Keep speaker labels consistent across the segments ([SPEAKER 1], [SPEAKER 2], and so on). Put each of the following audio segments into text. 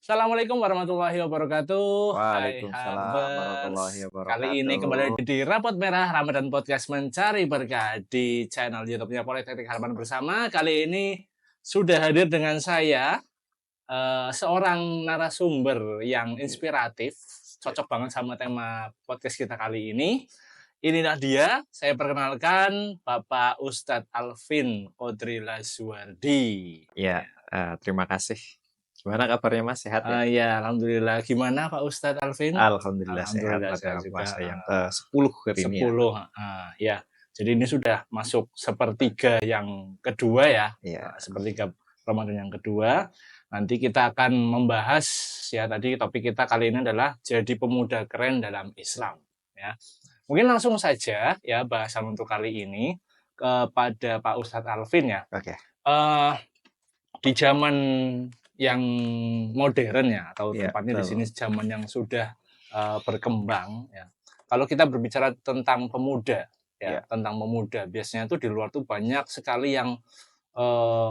[SPEAKER 1] Assalamualaikum warahmatullahi wabarakatuh. Hai
[SPEAKER 2] Waalaikumsalam warahmatullahi
[SPEAKER 1] Habers. Kali ini kembali
[SPEAKER 2] wabarakatuh.
[SPEAKER 1] di Rapot Merah Ramadan Podcast mencari berkah di channel YouTube-nya Politeknik Harapan Bersama. Kali ini sudah hadir dengan saya seorang narasumber yang inspiratif, cocok banget sama tema podcast kita kali ini. Inilah dia, saya perkenalkan Bapak Ustadz Alvin Kodri Lazuardi.
[SPEAKER 2] Ya, terima kasih. Gimana kabarnya Mas? Sehat ya?
[SPEAKER 1] Ya, alhamdulillah. Gimana Pak Ustadz Alvin?
[SPEAKER 2] Alhamdulillah sehat
[SPEAKER 1] Alhamdulillah sehat
[SPEAKER 2] pada
[SPEAKER 1] juga.
[SPEAKER 2] puasa yang ke-10 hari ini ya.
[SPEAKER 1] 10, ya. Jadi ini sudah masuk sepertiga yang kedua ya,
[SPEAKER 2] Iya.
[SPEAKER 1] sepertiga Ramadan yang kedua. Nanti kita akan membahas ya tadi topik kita kali ini adalah jadi pemuda keren dalam Islam ya. Mungkin langsung saja ya bahasan untuk kali ini kepada Pak Ustadz Alvin ya.
[SPEAKER 2] Oke.
[SPEAKER 1] Di zaman yang modern ya atau
[SPEAKER 2] Iya,
[SPEAKER 1] tepatnya di
[SPEAKER 2] betul.
[SPEAKER 1] sini zaman yang sudah berkembang ya. Kalau kita berbicara tentang pemuda ya,
[SPEAKER 2] Iya.
[SPEAKER 1] tentang pemuda biasanya tuh di luar tuh banyak sekali yang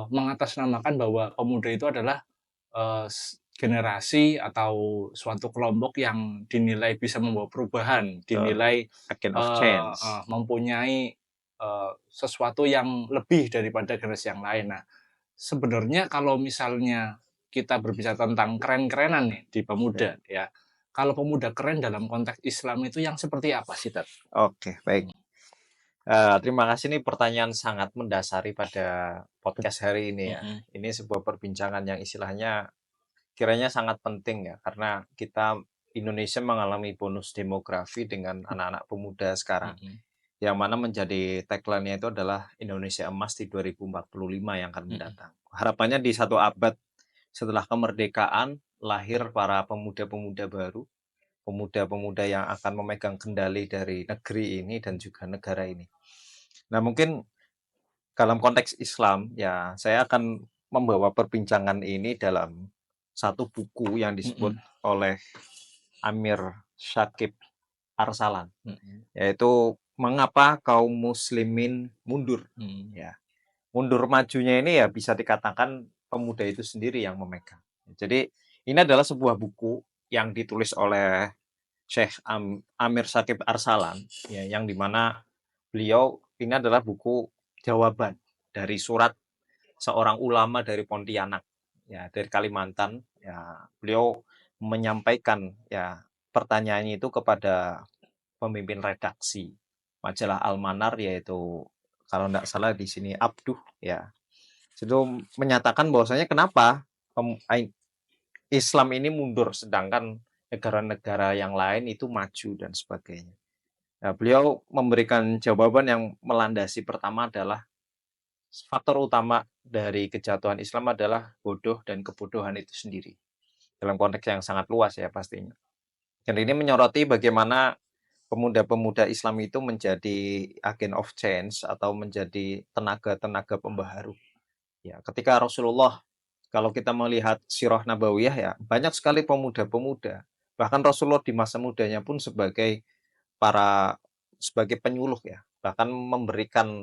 [SPEAKER 1] mengatasnamakan bahwa pemuda itu adalah generasi atau suatu kelompok yang dinilai bisa membawa perubahan,
[SPEAKER 2] Betul.
[SPEAKER 1] dinilai
[SPEAKER 2] Agent of change.
[SPEAKER 1] mempunyai sesuatu yang lebih daripada generasi yang lain. Nah, sebenarnya kalau misalnya kita berbicara tentang keren-kerenan nih di pemuda ya. Kalau pemuda keren dalam konteks Islam itu yang seperti apa sih, Tat?
[SPEAKER 2] Oke, baik. Terima kasih, nih pertanyaan sangat mendasari pada podcast hari ini ya. Ini sebuah perbincangan yang istilahnya kiranya sangat penting ya, karena kita Indonesia mengalami bonus demografi dengan anak-anak pemuda sekarang. Yang mana menjadi tagline-nya itu adalah Indonesia Emas di 2045 yang akan mendatang. Harapannya di 1 abad setelah kemerdekaan lahir para pemuda-pemuda baru, pemuda-pemuda yang akan memegang kendali dari negeri ini dan juga negara ini. Nah, mungkin dalam konteks Islam ya, saya akan membawa perbincangan ini dalam satu buku yang disebut oleh Amir Syakib Arsalan, yaitu Mengapa Kaum Muslimin Mundur. Ya, mundur majunya ini ya bisa dikatakan pemuda itu sendiri yang memegang. Jadi ini adalah sebuah buku yang ditulis oleh Syekh Amir Syakib Arsalan ya, yang dimana beliau ini adalah buku jawaban dari surat seorang ulama dari Pontianak ya, dari Kalimantan ya. Beliau menyampaikan ya pertanyaannya itu kepada pemimpin redaksi majalah Al-Manar, yaitu kalau tidak salah di sini Abduh ya. Itu menyatakan bahwasanya kenapa Islam ini mundur sedangkan negara-negara yang lain itu maju dan sebagainya. Nah, beliau memberikan jawaban yang melandasi pertama adalah faktor utama dari kejatuhan Islam adalah bodoh dan kebodohan itu sendiri. Dalam konteks yang sangat luas ya pastinya. Dan ini menyoroti bagaimana pemuda-pemuda Islam itu menjadi agent of change atau menjadi tenaga-tenaga pembaharu. Ya, ketika Rasulullah, kalau kita melihat sirah nabawiyah ya, banyak sekali pemuda-pemuda. Bahkan Rasulullah di masa mudanya pun sebagai penyuluh ya. Bahkan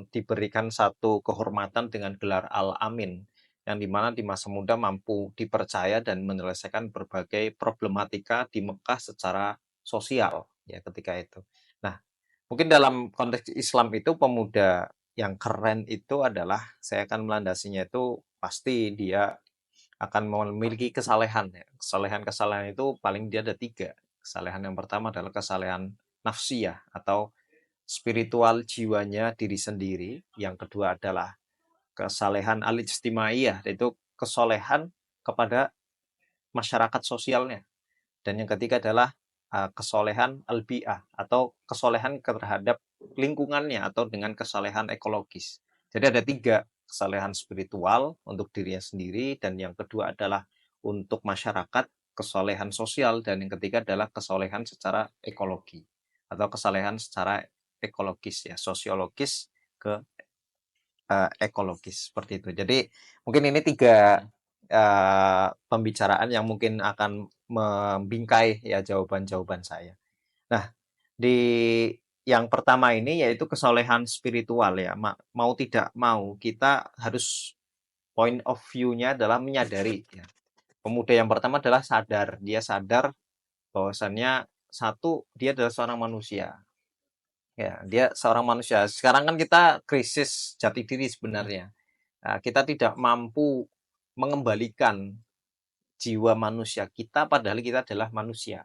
[SPEAKER 2] diberikan satu kehormatan dengan gelar Al-Amin, yang dimana di masa muda mampu dipercaya dan menyelesaikan berbagai problematika di Mekah secara sosial ya ketika itu. Nah, mungkin dalam konteks Islam itu pemuda yang keren itu adalah, saya akan melandasinya itu pasti dia akan memiliki kesalehan ya. Kesalehan itu paling dia ada 3. Kesalehan yang pertama adalah kesalehan nafsiyah atau spiritual jiwanya diri sendiri. Yang kedua adalah kesalehan al-ijtimaiyah, yaitu kesolehan kepada masyarakat sosialnya. Dan yang ketiga adalah kesolehan al-bi'ah atau kesolehan terhadap lingkungannya atau dengan kesalehan ekologis. Jadi ada 3, kesalehan spiritual untuk dirinya sendiri, dan yang kedua adalah untuk masyarakat, kesolehan sosial, dan yang ketiga adalah kesolehan secara ekologi atau kesalehan secara ekologis ya, sosiologis ke ekologis seperti itu. Jadi mungkin ini 3 pembicaraan yang mungkin akan membingkai ya jawaban-jawaban saya. Nah, di yang pertama ini yaitu kesolehan spiritual ya. Mau tidak mau kita harus point of view-nya adalah menyadari ya, Pemuda yang pertama adalah sadar. Dia sadar bahwasannya satu, dia adalah seorang manusia. Ya, dia seorang manusia. Sekarang kan kita krisis jati diri sebenarnya. Nah, kita tidak mampu mengembalikan jiwa manusia kita, padahal kita adalah manusia.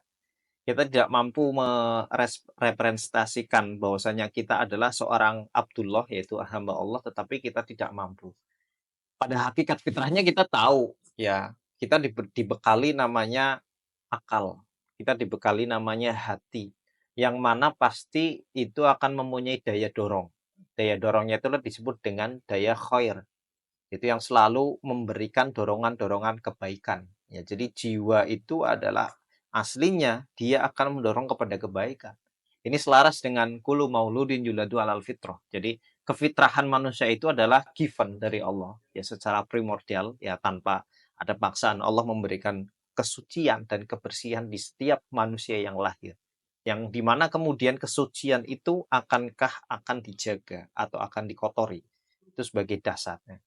[SPEAKER 2] Kita tidak mampu merepresentasikan bahwasanya kita adalah seorang Abdullah, yaitu hamba Allah, tetapi kita tidak mampu. Pada hakikat fitrahnya kita tahu, ya, kita dibekali namanya akal, kita dibekali namanya hati, yang mana pasti itu akan mempunyai daya dorong. Daya dorongnya itu disebut dengan daya khair, itu yang selalu memberikan dorongan-dorongan kebaikan. Ya, jadi jiwa itu adalah aslinya dia akan mendorong kepada kebaikan. Ini selaras dengan kulu mauludin yuladu alal fitrah. Jadi kefitrahan manusia itu adalah given dari Allah, ya, secara primordial, ya, tanpa ada paksaan. Allah memberikan kesucian dan kebersihan di setiap manusia yang lahir, yang dimana kemudian kesucian itu akan dijaga atau akan dikotori, itu sebagai dasarnya.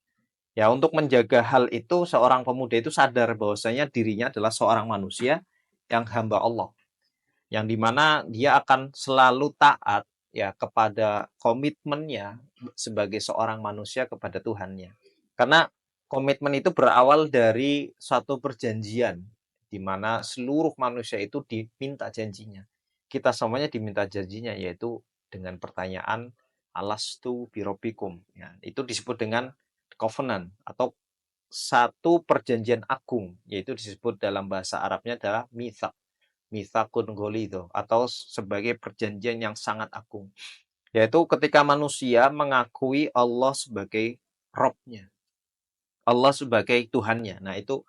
[SPEAKER 2] Ya, untuk menjaga hal itu, seorang pemuda itu sadar bahwasanya dirinya adalah seorang manusia yang hamba Allah, yang dimana dia akan selalu taat, ya, kepada komitmennya sebagai seorang manusia kepada Tuhannya. Karena komitmen itu berawal dari suatu perjanjian, di mana seluruh manusia itu diminta janjinya. Kita semuanya diminta janjinya, yaitu dengan pertanyaan alastu birobbikum. Ya, itu disebut dengan covenant atau satu perjanjian agung, yaitu disebut dalam bahasa Arabnya adalah mithaq, mithaqun ghalidho, atau sebagai perjanjian yang sangat agung, yaitu ketika manusia mengakui Allah sebagai Robnya, Allah sebagai Tuhannya. Nah, itu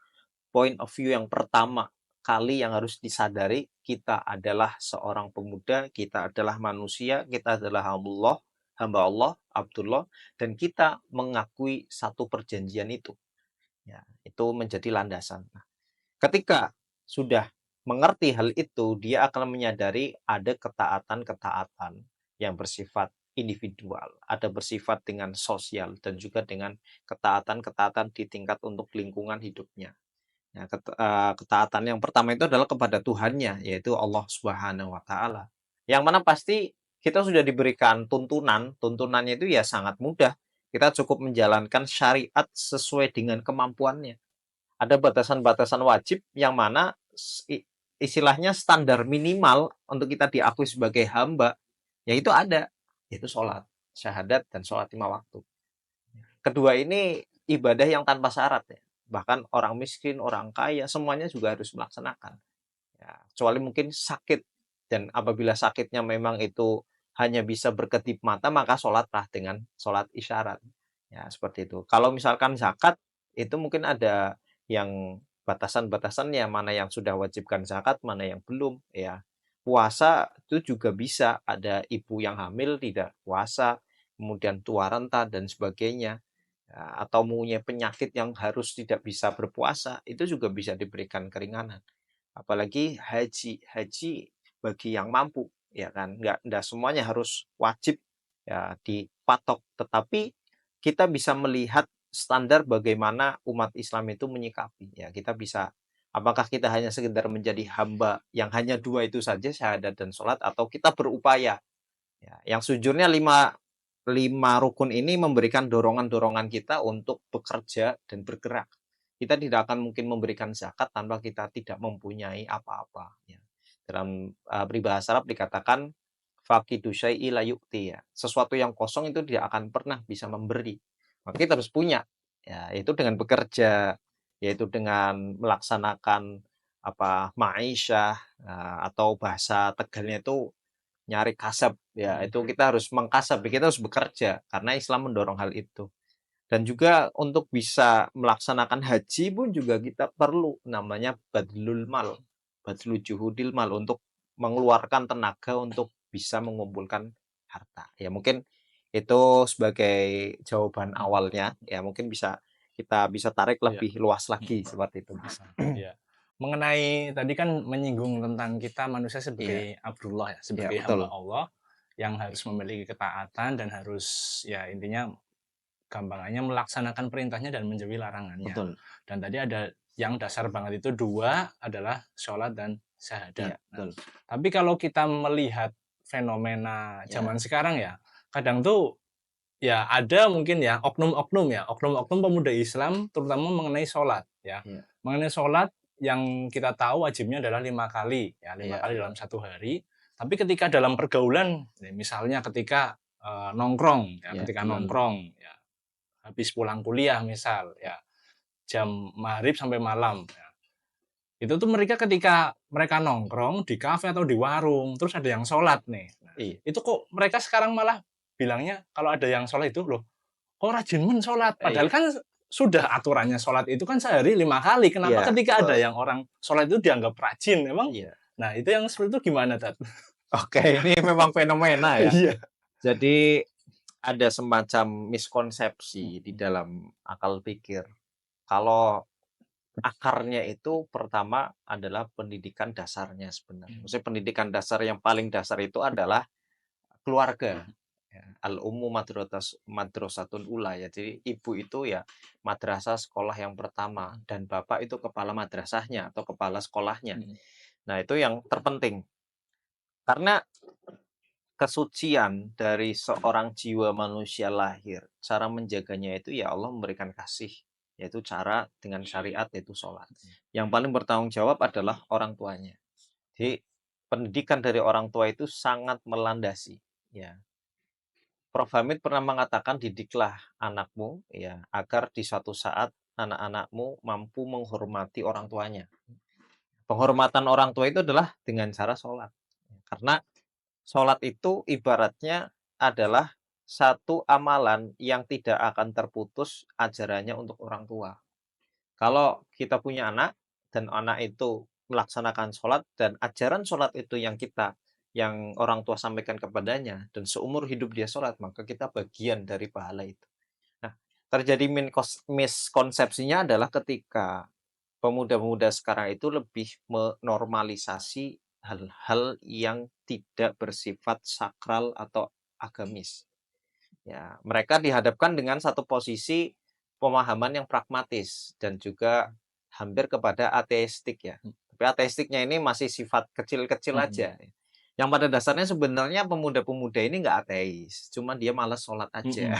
[SPEAKER 2] point of view yang pertama kali yang harus disadari. Kita adalah seorang pemuda, kita adalah manusia, kita adalah hamba Allah, Abdullah, dan kita mengakui satu perjanjian itu. Ya, itu menjadi landasan. Nah, ketika sudah mengerti hal itu, dia akan menyadari ada ketaatan-ketaatan yang bersifat individual, ada bersifat dengan sosial, dan juga dengan ketaatan-ketaatan di tingkat untuk lingkungan hidupnya. Ya, ketaatan yang pertama itu adalah kepada Tuhannya, yaitu Allah Subhanahu wa Ta'ala. Yang mana pasti kita sudah diberikan tuntunan, tuntunannya itu ya sangat mudah. Kita cukup menjalankan syariat sesuai dengan kemampuannya. Ada batasan-batasan wajib yang mana istilahnya standar minimal untuk kita diakui sebagai hamba, yaitu ada, yaitu sholat, syahadat, dan sholat 5 waktu. Kedua ini ibadah yang tanpa syarat, ya. Bahkan orang miskin, orang kaya, semuanya juga harus melaksanakan. Ya, kecuali mungkin sakit, dan apabila sakitnya memang itu hanya bisa berkedip mata, maka sholatlah dengan sholat isyarat. Ya, seperti itu. Kalau misalkan zakat, itu mungkin ada yang batasan-batasannya, mana yang sudah wajibkan zakat, mana yang belum. Ya, puasa itu juga bisa, ada ibu yang hamil tidak puasa, kemudian tua renta dan sebagainya. Ya, atau mempunyai penyakit yang harus tidak bisa berpuasa, itu juga bisa diberikan keringanan. Apalagi haji bagi yang mampu, ya kan, nggak semuanya harus wajib, ya, dipatok, tetapi kita bisa melihat standar bagaimana umat Islam itu menyikapi, ya. Kita bisa, apakah kita hanya sekedar menjadi hamba yang hanya dua itu saja, syahadat dan sholat, atau kita berupaya, ya, yang sejujurnya lima rukun ini memberikan dorongan-dorongan kita untuk bekerja dan bergerak. Kita tidak akan mungkin memberikan zakat tanpa kita tidak mempunyai apa-apa, ya. Dalam peribahasa Arab dikatakan faqidu syai'i la yu'ti, ya. Sesuatu yang kosong itu tidak akan pernah bisa memberi. Maka kita harus punya, ya, yaitu dengan bekerja, yaitu dengan melaksanakan ma'isyah, atau bahasa Tegalnya itu nyari kasab, ya, itu kita harus mengkasab, kita harus bekerja, karena Islam mendorong hal itu. Dan juga untuk bisa melaksanakan haji pun juga kita perlu namanya badlul mal, badlul juhudil mal, untuk mengeluarkan tenaga untuk bisa mengumpulkan harta. Ya, mungkin itu sebagai jawaban awalnya, ya, mungkin kita bisa tarik
[SPEAKER 1] Iya.
[SPEAKER 2] lebih luas lagi seperti itu.
[SPEAKER 1] Iya. Mengenai tadi kan menyinggung tentang kita manusia
[SPEAKER 2] Iya,
[SPEAKER 1] sebagai Abdullah, ya,
[SPEAKER 2] iya,
[SPEAKER 1] sebagai
[SPEAKER 2] betul.
[SPEAKER 1] hamba Allah yang harus memiliki ketaatan dan harus, ya, intinya gampangannya melaksanakan perintahnya dan menjauhi larangannya.
[SPEAKER 2] Betul.
[SPEAKER 1] Dan tadi ada yang dasar banget itu dua adalah sholat dan
[SPEAKER 2] Iya,
[SPEAKER 1] syahadat. Nah,
[SPEAKER 2] betul.
[SPEAKER 1] tapi kalau kita melihat fenomena
[SPEAKER 2] Ya,
[SPEAKER 1] zaman sekarang ya, kadang tuh ya ada mungkin ya oknum-oknum pemuda Islam terutama mengenai sholat ya.
[SPEAKER 2] iya,
[SPEAKER 1] Mengenai sholat yang kita tahu wajibnya adalah 5 kali ya, lima
[SPEAKER 2] iya,
[SPEAKER 1] kali
[SPEAKER 2] betul.
[SPEAKER 1] dalam satu hari. Tapi ketika dalam pergaulan, ya misalnya ketika nongkrong ya,
[SPEAKER 2] Ya,
[SPEAKER 1] ketika
[SPEAKER 2] betul.
[SPEAKER 1] nongkrong ya, habis pulang kuliah misal ya, jam maghrib sampai malam ya. Itu tuh mereka ketika mereka nongkrong di kafe atau di warung, terus ada yang sholat nih. Nah,
[SPEAKER 2] Iya,
[SPEAKER 1] itu kok mereka sekarang malah bilangnya kalau ada yang sholat itu, loh kok rajin men sholat? Padahal
[SPEAKER 2] iya,
[SPEAKER 1] kan sudah aturannya sholat itu kan sehari 5 kali. Kenapa
[SPEAKER 2] iya,
[SPEAKER 1] ketika ada
[SPEAKER 2] betul.
[SPEAKER 1] yang orang sholat itu dianggap rajin? Emang,
[SPEAKER 2] Iya.
[SPEAKER 1] nah itu yang seperti itu gimana, Tat?
[SPEAKER 2] Oke, ini memang fenomena ya.
[SPEAKER 1] Iya.
[SPEAKER 2] Jadi ada semacam miskonsepsi di dalam akal pikir. Kalau akarnya itu pertama adalah pendidikan dasarnya sebenarnya. Maksudnya pendidikan dasar yang paling dasar itu adalah keluarga. Ya, al-ummu madrasatun ula ya. Jadi ibu itu ya madrasah sekolah yang pertama dan bapak itu kepala madrasahnya atau kepala sekolahnya. Nah, itu yang terpenting. Karena kesucian dari seorang jiwa manusia lahir, cara menjaganya itu ya Allah memberikan kasih, yaitu cara dengan syariat, yaitu sholat. Yang paling bertanggung jawab adalah orang tuanya. Jadi pendidikan dari orang tua itu sangat melandasi. Ya, Prof. Hamid pernah mengatakan didiklah anakmu ya agar di suatu saat anak-anakmu mampu menghormati orang tuanya. Penghormatan orang tua itu adalah dengan cara sholat. Karena sholat itu ibaratnya adalah satu amalan yang tidak akan terputus ajarannya untuk orang tua. Kalau kita punya anak dan anak itu melaksanakan sholat dan ajaran sholat itu yang orang tua sampaikan kepadanya dan seumur hidup dia sholat, maka kita bagian dari pahala itu. Nah, terjadi miskonsepsinya adalah ketika pemuda-pemuda sekarang itu lebih menormalisasi hal-hal yang tidak bersifat sakral atau agamis. Ya, mereka dihadapkan dengan satu posisi pemahaman yang pragmatis dan juga hampir kepada ateistik ya. Tapi ateistiknya ini masih sifat kecil-kecil aja. Yang pada dasarnya sebenarnya pemuda-pemuda ini nggak ateis, cuma dia malas sholat aja.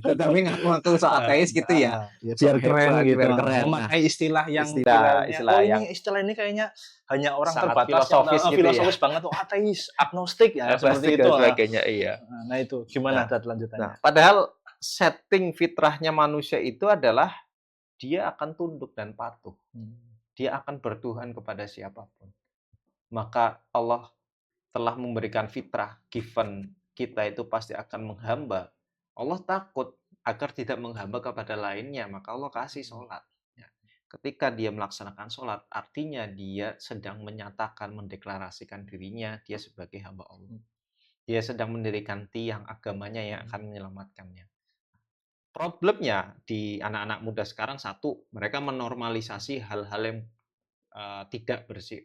[SPEAKER 2] Tetapi ngaku-ngaku so ateis gitu ya,
[SPEAKER 1] Ya,
[SPEAKER 2] biar
[SPEAKER 1] sok
[SPEAKER 2] keren
[SPEAKER 1] hebat,
[SPEAKER 2] gitu.
[SPEAKER 1] biar
[SPEAKER 2] Nah,
[SPEAKER 1] memakai istilah yang kiranya,
[SPEAKER 2] istilah-istilah yang
[SPEAKER 1] istilah ini kayaknya hanya orang
[SPEAKER 2] sangat
[SPEAKER 1] terbatas yang
[SPEAKER 2] filosofis gitu ya,
[SPEAKER 1] filosofis banget, ateis, agnostik ya,
[SPEAKER 2] plastik
[SPEAKER 1] seperti
[SPEAKER 2] dan
[SPEAKER 1] itu.
[SPEAKER 2] sebagainya. Iya.
[SPEAKER 1] Nah itu gimana
[SPEAKER 2] Nah,
[SPEAKER 1] Tat
[SPEAKER 2] nah,
[SPEAKER 1] lanjutannya?
[SPEAKER 2] padahal setting fitrahnya manusia itu adalah dia akan tunduk dan patuh. Dia akan bertuhan kepada siapapun. Maka Allah telah memberikan fitrah, given kita itu pasti akan menghamba. Allah takut agar tidak menghamba kepada lainnya, maka Allah kasih sholat. Ya. Ketika dia melaksanakan sholat, artinya dia sedang menyatakan, mendeklarasikan dirinya, dia sebagai hamba Allah. Dia sedang mendirikan tiang agamanya yang akan menyelamatkannya. Problemnya di anak-anak muda sekarang satu, mereka menormalisasi hal-hal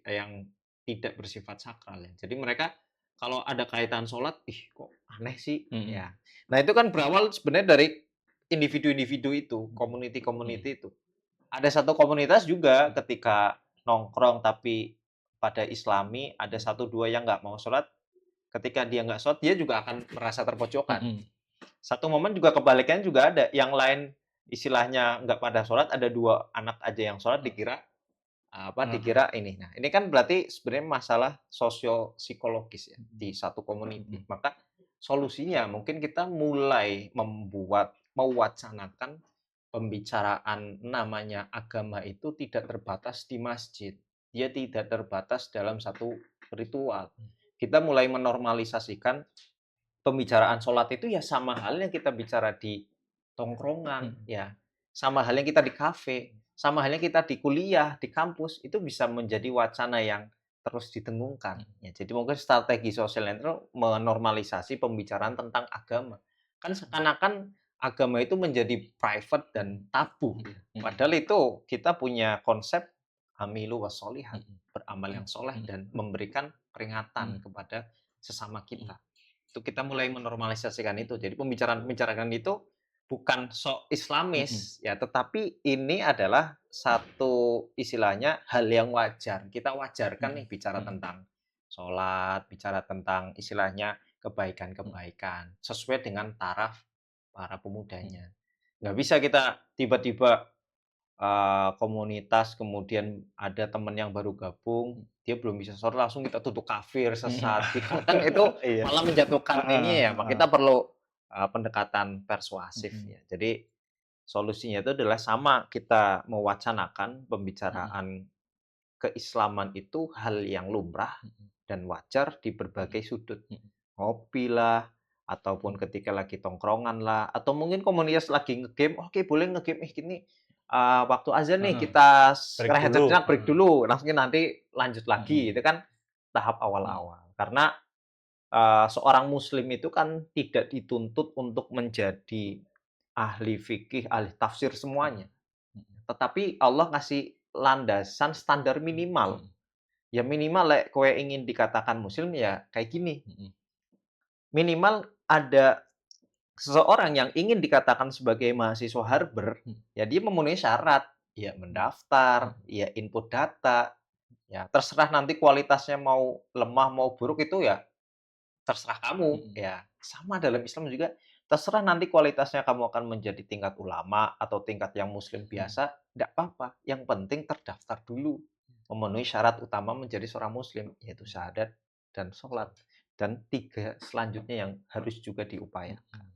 [SPEAKER 2] yang tidak bersifat sakral ya. Jadi mereka kalau ada kaitan sholat, ih kok aneh sih ya. Nah itu kan berawal sebenarnya dari individu-individu itu, community-community itu. Ada satu komunitas juga ketika nongkrong tapi pada Islami ada satu dua yang nggak mau sholat. Ketika dia nggak sholat, dia juga akan merasa terpojokan. Satu momen juga kebalikannya juga ada. Yang lain istilahnya nggak pada sholat, ada dua anak aja yang sholat dikira ini. Nah, ini kan berarti sebenarnya masalah sosio psikologis ya di satu community. Maka solusinya mungkin kita mulai mewacanakan pembicaraan namanya agama itu tidak terbatas di masjid. Dia tidak terbatas dalam satu ritual. Kita mulai menormalisasikan pembicaraan sholat itu ya sama halnya kita bicara di tongkrongan, ya sama halnya kita di kafe, sama halnya kita di kuliah, di kampus, itu bisa menjadi wacana yang terus didengungkan. Ya, jadi mungkin strategi sosial itu menormalisasi pembicaraan tentang agama. Kan seakan-akan agama itu menjadi private dan tabu. Padahal itu kita punya konsep amilu wassolihat, beramal yang soleh dan memberikan peringatan kepada sesama kita. Itu kita mulai menormalisasikan itu. Jadi pembicaraan itu bukan sok
[SPEAKER 1] Mhm.
[SPEAKER 2] Islamis ya, tetapi ini adalah satu istilahnya hal yang wajar. Kita wajarkan nih
[SPEAKER 1] Mhm.
[SPEAKER 2] bicara
[SPEAKER 1] Mhm.
[SPEAKER 2] tentang sholat, bicara tentang istilahnya
[SPEAKER 1] Mhm.
[SPEAKER 2] kebaikan-kebaikan sesuai dengan taraf para
[SPEAKER 1] Mhm.
[SPEAKER 2] pemudanya. Nggak bisa kita tiba-tiba komunitas kemudian ada teman yang baru gabung, dia belum bisa sholat langsung kita tuduh kafir,
[SPEAKER 1] Mhm.
[SPEAKER 2] sesat, gitu kan itu
[SPEAKER 1] Iya.
[SPEAKER 2] malah menjatuhkan
[SPEAKER 1] Heeh,
[SPEAKER 2] ini ya, maka
[SPEAKER 1] heeh.
[SPEAKER 2] kita perlu pendekatan persuasif
[SPEAKER 1] Mhm.
[SPEAKER 2] ya. Jadi solusinya itu adalah sama, kita mewacanakan
[SPEAKER 1] Mhm.
[SPEAKER 2] pembicaraan keislaman itu hal yang lumrah
[SPEAKER 1] Mhm.
[SPEAKER 2] dan wajar di
[SPEAKER 1] Mhm.
[SPEAKER 2] berbagai sudut.
[SPEAKER 1] Mhm.
[SPEAKER 2] Ngopi lah, ataupun
[SPEAKER 1] Mhm.
[SPEAKER 2] ketika lagi tongkrongan lah, atau mungkin komunitas lagi ngegame, "Oke boleh ngegame, gini, waktu azan nih
[SPEAKER 1] Heeh.
[SPEAKER 2] kita
[SPEAKER 1] Break
[SPEAKER 2] rehat
[SPEAKER 1] dulu,
[SPEAKER 2] sejenak, break
[SPEAKER 1] heeh.
[SPEAKER 2] dulu, nanti lanjut lagi."
[SPEAKER 1] Mhm.
[SPEAKER 2] Itu kan tahap
[SPEAKER 1] Mhm.
[SPEAKER 2] awal-awal. Karena, seorang muslim itu kan tidak dituntut untuk menjadi ahli fikih, ahli tafsir
[SPEAKER 1] Mhm.
[SPEAKER 2] semuanya.
[SPEAKER 1] Mhm.
[SPEAKER 2] Tetapi Allah ngasih landasan standar minimal.
[SPEAKER 1] Mhm.
[SPEAKER 2] Ya minimal lek kowe ingin dikatakan muslim ya kayak gini,
[SPEAKER 1] Mhm.
[SPEAKER 2] minimal ada seseorang yang ingin dikatakan sebagai mahasiswa Harvard,
[SPEAKER 1] Mhm.
[SPEAKER 2] ya dia memenuhi syarat, ya
[SPEAKER 1] Mhm.
[SPEAKER 2] mendaftar,
[SPEAKER 1] Mhm.
[SPEAKER 2] ya input data, ya terserah nanti kualitasnya mau lemah, mau buruk itu ya terserah kamu,
[SPEAKER 1] Mhm.
[SPEAKER 2] ya. Sama dalam Islam juga, terserah nanti kualitasnya kamu akan menjadi tingkat ulama atau tingkat yang muslim
[SPEAKER 1] Mhm.
[SPEAKER 2] biasa, tidak apa-apa. Yang penting terdaftar dulu, memenuhi syarat utama menjadi seorang muslim, yaitu syahadat dan sholat. Dan 3 selanjutnya yang harus juga diupayakan.
[SPEAKER 1] Mhm.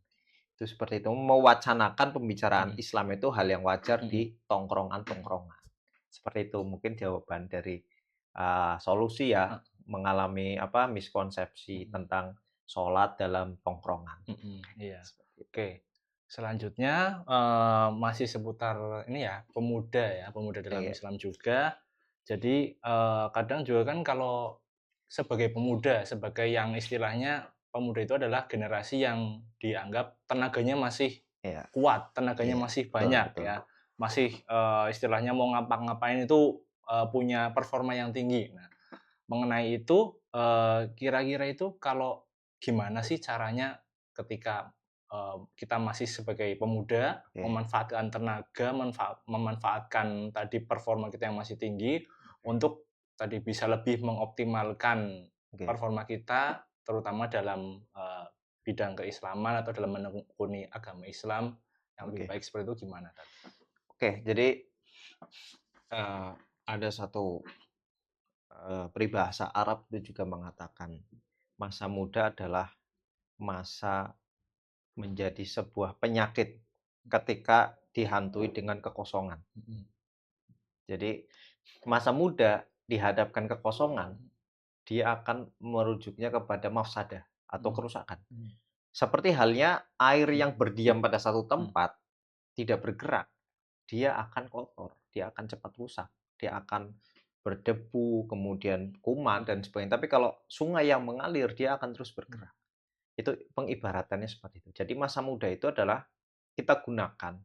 [SPEAKER 2] Itu seperti itu, mewacanakan pembicaraan
[SPEAKER 1] Mhm.
[SPEAKER 2] Islam itu hal yang wajar
[SPEAKER 1] Mhm.
[SPEAKER 2] di tongkrongan-tongkrongan. Seperti itu mungkin jawaban dari, solusi ya,
[SPEAKER 1] Heeh.
[SPEAKER 2] mengalami apa, miskonsepsi
[SPEAKER 1] Mhm.
[SPEAKER 2] tentang sholat dalam tongkrongan.
[SPEAKER 1] Mhm. Iya.
[SPEAKER 2] Seperti itu.
[SPEAKER 1] Oke. Selanjutnya, masih seputar ini ya, pemuda dalam
[SPEAKER 2] Iya
[SPEAKER 1] Islam juga. Jadi, kadang juga kan kalau sebagai pemuda, sebagai yang istilahnya pemuda itu adalah generasi yang dianggap tenaganya masih
[SPEAKER 2] iya
[SPEAKER 1] kuat, tenaganya
[SPEAKER 2] iya,
[SPEAKER 1] masih
[SPEAKER 2] betul
[SPEAKER 1] banyak
[SPEAKER 2] betul.
[SPEAKER 1] ya, masih, istilahnya mau ngapa-ngapain itu, punya performa yang tinggi. Nah, mengenai itu, kira-kira itu kalau gimana sih caranya ketika, kita masih sebagai pemuda
[SPEAKER 2] Oke
[SPEAKER 1] memanfaatkan tenaga, memanfaatkan tadi performa kita yang masih tinggi untuk tadi bisa lebih mengoptimalkan
[SPEAKER 2] oke
[SPEAKER 1] performa kita, terutama dalam, bidang keislaman atau dalam menekuni agama Islam yang lebih
[SPEAKER 2] oke.
[SPEAKER 1] baik seperti itu gimana tadi?
[SPEAKER 2] Oke, jadi, ada satu, peribahasa Arab itu juga mengatakan, masa muda adalah masa menjadi sebuah penyakit ketika dihantui dengan kekosongan.
[SPEAKER 1] Mhm.
[SPEAKER 2] Jadi, masa muda dihadapkan kekosongan, dia akan merujuknya kepada mafsadah atau
[SPEAKER 1] Mhm.
[SPEAKER 2] kerusakan.
[SPEAKER 1] Mhm.
[SPEAKER 2] Seperti halnya air
[SPEAKER 1] Mhm.
[SPEAKER 2] yang berdiam pada satu
[SPEAKER 1] Mhm.
[SPEAKER 2] tempat, tidak bergerak, dia akan kotor, dia akan cepat rusak, dia akan berdebu, kemudian kuman dan
[SPEAKER 1] Mhm.
[SPEAKER 2] sebagainya. Tapi kalau sungai yang mengalir, dia akan terus
[SPEAKER 1] Mhm.
[SPEAKER 2] bergerak. Itu pengibaratannya seperti itu. Jadi masa muda itu adalah kita gunakan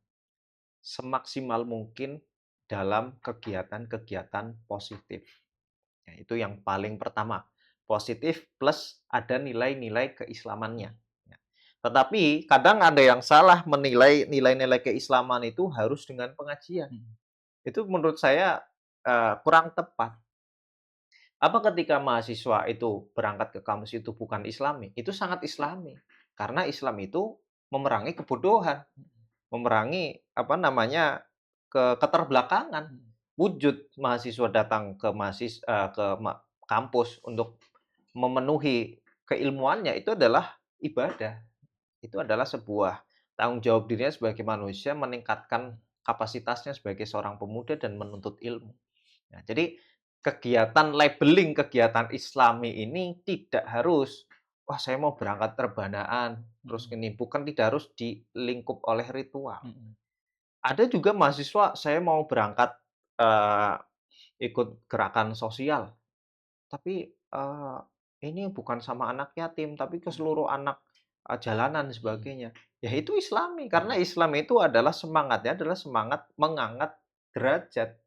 [SPEAKER 2] semaksimal mungkin dalam kegiatan-kegiatan positif. Ya, itu yang paling pertama. Positif plus ada nilai-nilai keislamannya.
[SPEAKER 1] Mhm.
[SPEAKER 2] Ya. Tetapi kadang ada yang salah menilai nilai-nilai keislaman itu harus dengan pengajian.
[SPEAKER 1] Mhm.
[SPEAKER 2] Itu menurut saya kurang tepat. Apa ketika mahasiswa itu berangkat ke kampus itu bukan Islami? Itu sangat Islami. Karena Islam itu memerangi kebodohan, memerangi apa namanya keterbelakangan.
[SPEAKER 1] Mhm.
[SPEAKER 2] Wujud mahasiswa datang ke kampus untuk memenuhi keilmuannya itu adalah ibadah. Itu adalah sebuah tanggung jawab dirinya sebagai manusia meningkatkan kapasitasnya sebagai seorang pemuda dan menuntut ilmu. Nah, jadi kegiatan labeling kegiatan Islami ini tidak harus, wah saya mau berangkat terbanaan, terus
[SPEAKER 1] Mhm.
[SPEAKER 2] ini bukan tidak harus dilingkup oleh ritual.
[SPEAKER 1] Mhm.
[SPEAKER 2] Ada juga mahasiswa saya mau berangkat eee, ikut gerakan sosial, tapi, ini bukan sama anak yatim, tapi ke
[SPEAKER 1] Mhm.
[SPEAKER 2] seluruh anak, jalanan dan
[SPEAKER 1] Mhm.
[SPEAKER 2] sebagainya. Ya itu Islami, karena
[SPEAKER 1] Mhm.
[SPEAKER 2] Islam itu adalah semangatnya adalah semangat mengangkat derajat.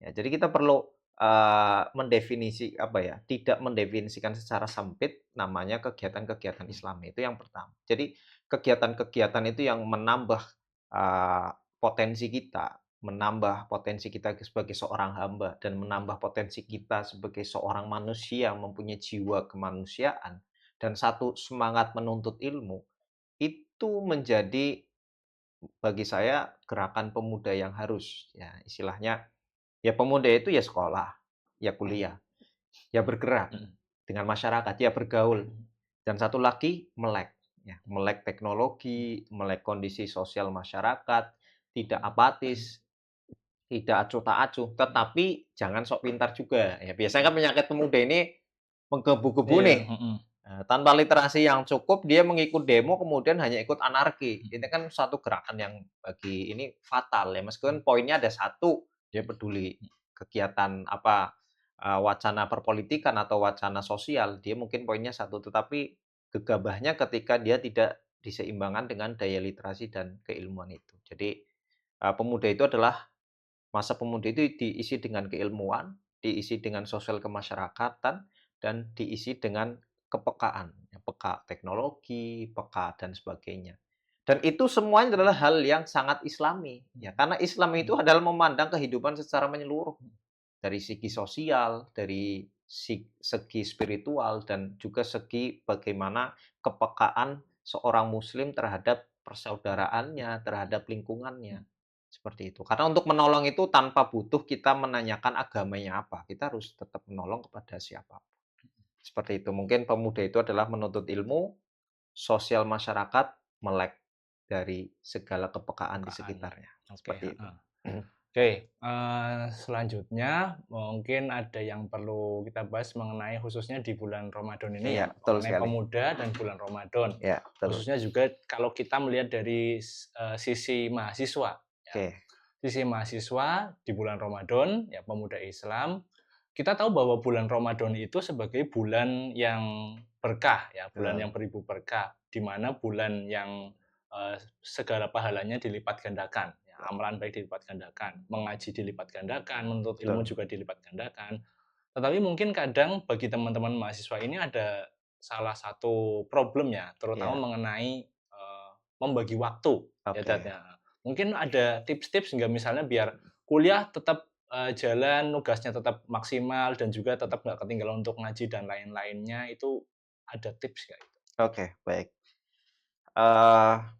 [SPEAKER 2] Ya, jadi kita perlu, tidak mendefinisikan secara sempit namanya kegiatan-kegiatan Islami, itu yang pertama. Jadi kegiatan-kegiatan itu yang menambah, potensi kita sebagai seorang hamba dan menambah potensi kita sebagai seorang manusia yang mempunyai jiwa kemanusiaan dan satu semangat menuntut ilmu, itu menjadi bagi saya gerakan pemuda yang harus, ya istilahnya, ya pemuda itu ya sekolah, ya kuliah, ya bergerak dengan masyarakat, ya bergaul. Dan satu lagi melek, ya, melek teknologi, melek kondisi sosial masyarakat, tidak apatis, tidak acuh tak acuh, tetapi jangan sok pintar juga. Ya, biasanya kan penyakit pemuda ini menggebu-gebu
[SPEAKER 1] Iya,
[SPEAKER 2] nih. Tanpa literasi yang cukup, dia mengikut demo kemudian hanya ikut anarki. Ini kan satu gerakan yang bagi ini fatal ya. Meskipun poinnya ada satu, dia peduli kegiatan apa wacana perpolitikan atau wacana sosial, dia mungkin poinnya satu, tetapi gegabahnya ketika dia tidak diseimbangkan dengan daya literasi dan keilmuan itu. Jadi pemuda itu adalah masa pemuda itu diisi dengan keilmuan, diisi dengan sosial kemasyarakatan, dan diisi dengan kepekaan, ya, peka teknologi, peka dan sebagainya. Dan itu semuanya adalah hal yang sangat Islami, ya karena Islam itu adalah memandang kehidupan secara menyeluruh dari segi sosial, dari segi spiritual, dan juga segi bagaimana kepekaan seorang Muslim terhadap persaudaraannya, terhadap lingkungannya. Seperti itu. Karena untuk menolong itu tanpa butuh kita menanyakan agamanya apa. Kita harus tetap menolong kepada siapapun. Seperti itu. Mungkin pemuda itu adalah menuntut ilmu, sosial masyarakat, melek dari segala kepekaan di sekitarnya.
[SPEAKER 1] Oke,
[SPEAKER 2] Seperti itu.
[SPEAKER 1] Oke, selanjutnya mungkin ada yang perlu kita bahas mengenai khususnya di bulan Ramadan ini
[SPEAKER 2] Iya,
[SPEAKER 1] ya,
[SPEAKER 2] betul
[SPEAKER 1] mengenai
[SPEAKER 2] sekali.
[SPEAKER 1] pemuda dan bulan Ramadan.
[SPEAKER 2] Ya, betul.
[SPEAKER 1] Khususnya juga kalau kita melihat dari sisi mahasiswa, ya.
[SPEAKER 2] Oke.
[SPEAKER 1] Sisi mahasiswa di bulan Ramadan, ya pemuda Islam, kita tahu bahwa bulan Ramadan itu sebagai bulan yang berkah, ya, bulan yang beribu berkah, di mana bulan yang segala pahalanya dilipat gandakan. Amalan baik dilipat gandakan, mengaji dilipat gandakan, menuntut ilmu juga dilipat gandakan. Tetapi mungkin kadang bagi teman-teman mahasiswa ini ada salah satu problem ya, terutama mengenai membagi waktu. Ya, ya. Mungkin ada tips-tips nggak misalnya biar kuliah tetap jalan, nugasnya tetap maksimal dan juga tetap nggak ketinggalan untuk ngaji dan lain-lainnya, itu ada tips nggak?
[SPEAKER 2] Oke, baik.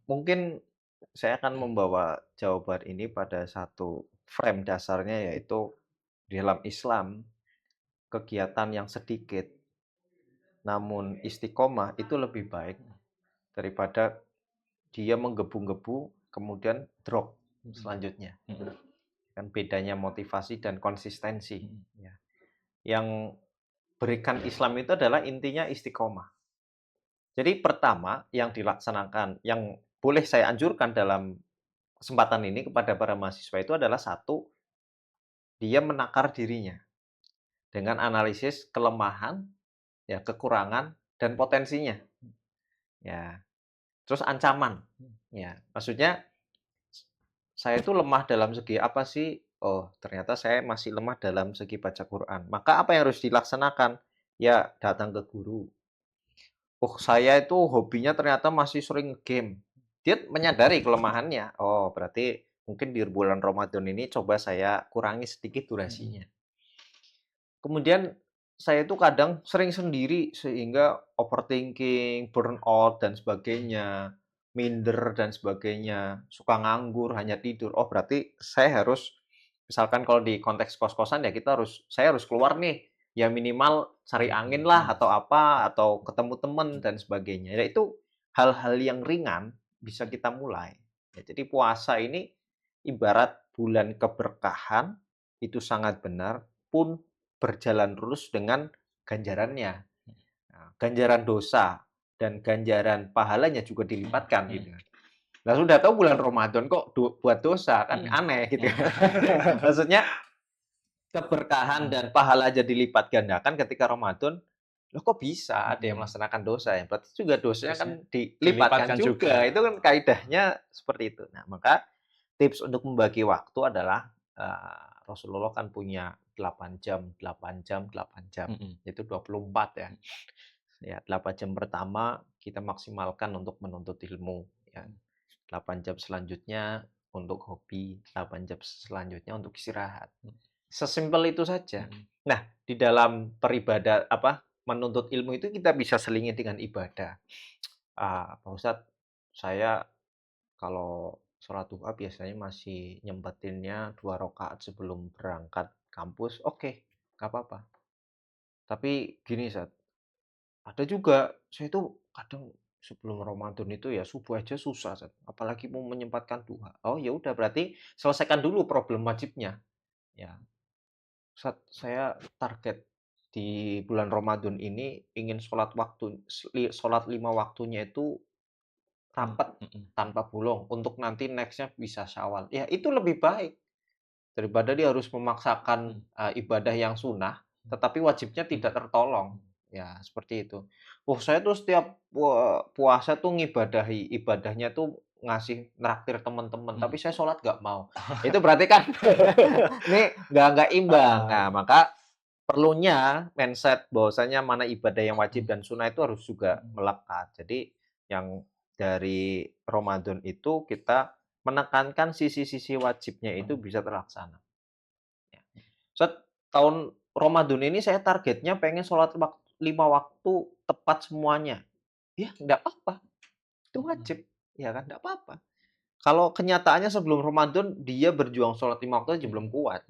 [SPEAKER 2] Mungkin saya akan membawa jawaban ini pada satu frame dasarnya, yaitu di dalam Islam, kegiatan yang sedikit namun istiqomah itu lebih baik daripada dia menggebu-gebu kemudian drop selanjutnya. Kan bedanya motivasi dan konsistensi. Ya. Yang berikan Islam itu adalah intinya istiqomah. Jadi pertama yang dilaksanakan, yang boleh saya anjurkan dalam kesempatan ini kepada para mahasiswa itu adalah satu, dia menakar dirinya dengan analisis kelemahan, ya kekurangan dan potensinya. Ya. Terus ancaman. Ya, maksudnya saya itu lemah dalam segi apa sih? Oh, ternyata saya masih lemah dalam segi baca Quran. Maka apa yang harus dilaksanakan? Ya, datang ke guru. Oh, saya itu hobinya ternyata masih sering game. Dia menyadari kelemahannya. Oh, berarti mungkin di bulan Ramadan ini coba saya kurangi sedikit durasinya. Kemudian saya itu kadang sering sendiri sehingga overthinking, burnout dan sebagainya, minder dan sebagainya, suka nganggur, hanya tidur. Oh, berarti saya harus misalkan kalau di konteks kos-kosan ya saya harus keluar nih. Ya minimal cari angin lah atau apa atau ketemu teman dan sebagainya. Ya itu hal-hal yang ringan bisa kita mulai. Ya, jadi puasa ini ibarat bulan keberkahan, itu sangat benar, pun berjalan lurus dengan ganjarannya. Nah, ganjaran dosa dan ganjaran pahalanya juga dilipatkan gitu. Nah, sudah tahu bulan Ramadan kok buat dosa, kan aneh gitu. Maksudnya keberkahan dan pahala aja dilipat gandakan ketika Ramadan. Loh kok bisa ada yang melaksanakan dosa ya? Berarti juga dosanya kan dilipatkan juga. Itu kan kaidahnya seperti itu. Nah, maka tips untuk membagi waktu adalah Rasulullah kan punya 8 jam, 8 jam, 8 jam. Itu 24 ya. Ya, 8 jam pertama kita maksimalkan untuk menuntut ilmu ya. 8 jam selanjutnya untuk hobi, 8 jam selanjutnya untuk istirahat. Sesimpel itu saja. Nah, di dalam menuntut ilmu itu kita bisa selingi dengan ibadah. Pak Ustadz, saya kalau sholat duha biasanya masih nyempetinnya 2 rakaat sebelum berangkat kampus. Oke, nggak apa-apa. Tapi gini, Ustadz, ada juga saya itu kadang sebelum Ramadan itu ya subuh aja susah, Ustadz, apalagi mau menyempatkan duha. Oh ya udah berarti selesaikan dulu problem wajibnya. Ya, Ustadz, saya target di bulan Ramadan ini ingin sholat 5 waktunya itu rapat tanpa bolong untuk nanti next-nya bisa Syawal. Ya itu lebih baik daripada dia harus memaksakan ibadah yang sunnah tetapi wajibnya tidak tertolong. Ya, seperti itu. Saya tuh setiap puasa tuh ibadahnya tuh ngasih nraktir teman-teman, tapi saya sholat nggak mau. Itu berarti kan ini nggak imbang. Nah, maka perlunya mindset bahwasanya mana ibadah yang wajib dan sunnah itu harus juga melekat. Jadi yang dari Ramadan itu kita menekankan sisi-sisi wajibnya itu bisa terlaksana. Ya. Tahun Ramadan ini saya targetnya pengen sholat 5 waktu tepat semuanya. Ya, enggak apa-apa. Itu wajib. Ya kan, enggak apa-apa. Kalau kenyataannya sebelum Ramadan dia berjuang sholat 5 waktu aja belum kuat.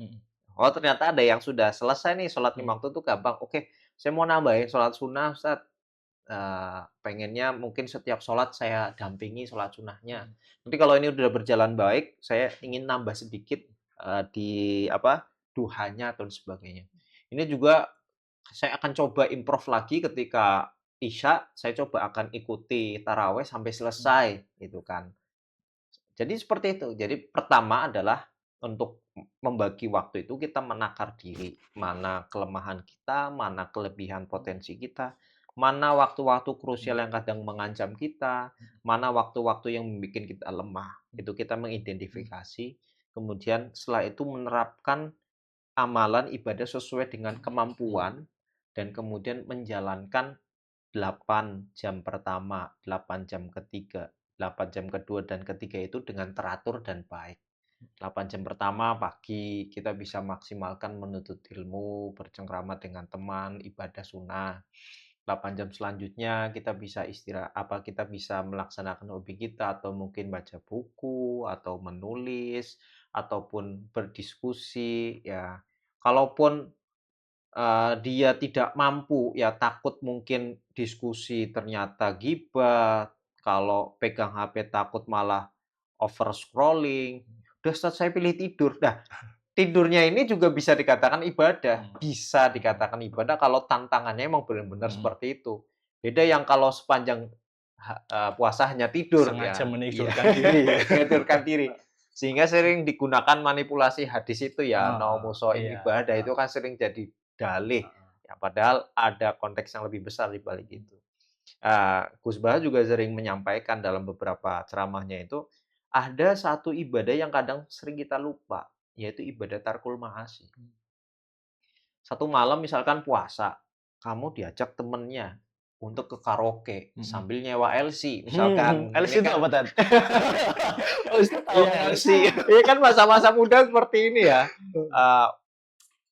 [SPEAKER 2] Oh, ternyata ada yang sudah selesai nih sholat 5 waktu itu gampang. Oke, saya mau nambahin sholat sunnah, Ustaz. Pengennya mungkin setiap sholat saya dampingi sholat sunnahnya. Nanti kalau ini udah berjalan baik, saya ingin nambah sedikit duhanya atau sebagainya. Ini juga saya akan coba improve lagi ketika Isya, saya coba akan ikuti taraweh sampai selesai, gitu kan. Jadi seperti itu. Jadi pertama adalah untuk membagi waktu itu kita menakar diri, mana kelemahan kita, mana kelebihan potensi kita, mana waktu-waktu krusial yang kadang mengancam kita, mana waktu-waktu yang membuat kita lemah. Itu kita mengidentifikasi, kemudian setelah itu menerapkan amalan ibadah sesuai dengan kemampuan dan kemudian menjalankan 8 jam pertama, 8 jam ketiga, 8 jam kedua dan ketiga itu dengan teratur dan baik. 8 jam pertama pagi kita bisa maksimalkan menuntut ilmu, bercengkrama dengan teman, ibadah sunnah. 8 jam selanjutnya kita bisa kita bisa melaksanakan hobi kita atau mungkin baca buku atau menulis ataupun berdiskusi ya. Kalaupun dia tidak mampu, ya takut mungkin diskusi ternyata gibah, kalau pegang HP takut malah over scrolling, udah Ustaz saya pilih tidur. Nah, tidurnya ini juga bisa dikatakan ibadah, bisa dikatakan ibadah kalau tantangannya emang benar-benar seperti itu. Beda yang kalau sepanjang puasa hanya tidur
[SPEAKER 1] Sengaja
[SPEAKER 2] ya, iya,
[SPEAKER 1] menidurkan diri.
[SPEAKER 2] menidurkan diri. Sehingga sering digunakan manipulasi hadis itu ya,
[SPEAKER 1] Oh,
[SPEAKER 2] naumu
[SPEAKER 1] iya.
[SPEAKER 2] ibadah itu kan sering jadi dalih. Ya, padahal ada konteks yang lebih besar di balik itu. Gus Bah juga sering menyampaikan dalam beberapa ceramahnya itu, ada satu ibadah yang kadang sering kita lupa, yaitu ibadah tarkul ma'asi. Satu malam misalkan puasa, kamu diajak temennya untuk ke karaoke sambil nyewa LC misalkan.
[SPEAKER 1] LC
[SPEAKER 2] Ini
[SPEAKER 1] itu
[SPEAKER 2] kan
[SPEAKER 1] apa, Tad?
[SPEAKER 2] Ustaz tahu
[SPEAKER 1] Iya,
[SPEAKER 2] LC. Ini kan masa-masa muda seperti ini ya.